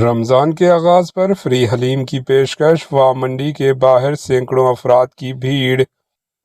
رمضان کے آغاز پر فری حلیم کی پیشکش و منڈی کے باہر سینکڑوں افراد کی بھیڑ۔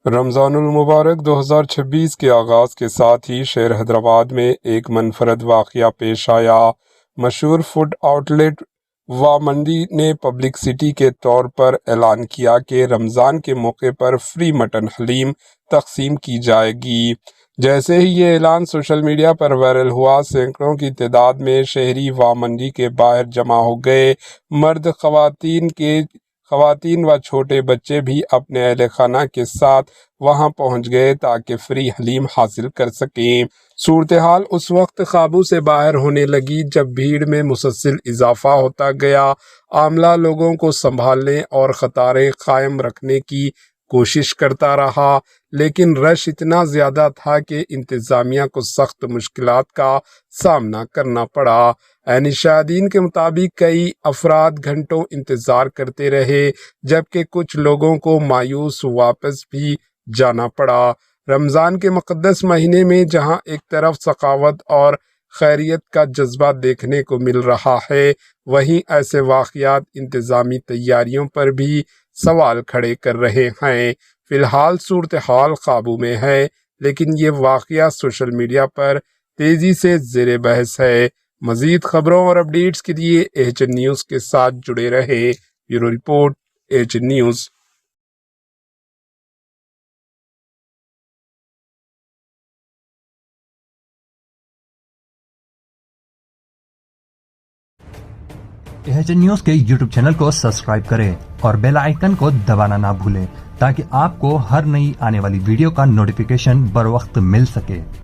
رمضان المبارک 2026 کے آغاز کے ساتھ ہی شہر حیدرآباد میں ایک منفرد واقعہ پیش آیا۔ مشہور فوڈ آؤٹلیٹ و منڈی نے پبلک سٹی کے طور پر اعلان کیا کہ رمضان کے موقع پر فری مٹن حلیم تقسیم کی جائے گی۔ جیسے ہی یہ اعلان سوشل میڈیا پر وائرل ہوا، سینکڑوں کی تعداد میں شہری و منڈی کے باہر جمع ہو گئے۔ مرد، خواتین و چھوٹے بچے بھی اپنے اہل خانہ کے ساتھ وہاں پہنچ گئے تاکہ فری حلیم حاصل کر سکیں۔ صورتحال اس وقت قابو سے باہر ہونے لگی جب بھیڑ میں مسلسل اضافہ ہوتا گیا۔ عاملہ لوگوں کو سنبھالنے اور قطاریں قائم رکھنے کی کوشش کرتا رہا، لیکن رش اتنا زیادہ تھا کہ انتظامیہ کو سخت مشکلات کا سامنا کرنا پڑا۔ عینی شاہدین کے مطابق کئی افراد گھنٹوں انتظار کرتے رہے، جبکہ کچھ لوگوں کو مایوس واپس بھی جانا پڑا۔ رمضان کے مقدس مہینے میں جہاں ایک طرف سخاوت اور خیریت کا جذبہ دیکھنے کو مل رہا ہے، وہیں ایسے واقعات انتظامی تیاریوں پر بھی سوال کھڑے کر رہے ہیں۔ فی الحال صورتحال قابو میں ہے، لیکن یہ واقعہ سوشل میڈیا پر تیزی سے زیر بحث ہے۔ مزید خبروں اور اپڈیٹس کے لیے ایچ این نیوز کے ساتھ جڑے رہے۔ Bureau report, H N news. H N news کے یوٹیوب چینل کو سبسکرائب کریں اور بیل آئیکن کو دبانا نہ بھولیں تاکہ آپ کو ہر نئی آنے والی ویڈیو کا نوٹیفیکیشن بر وقت مل سکے۔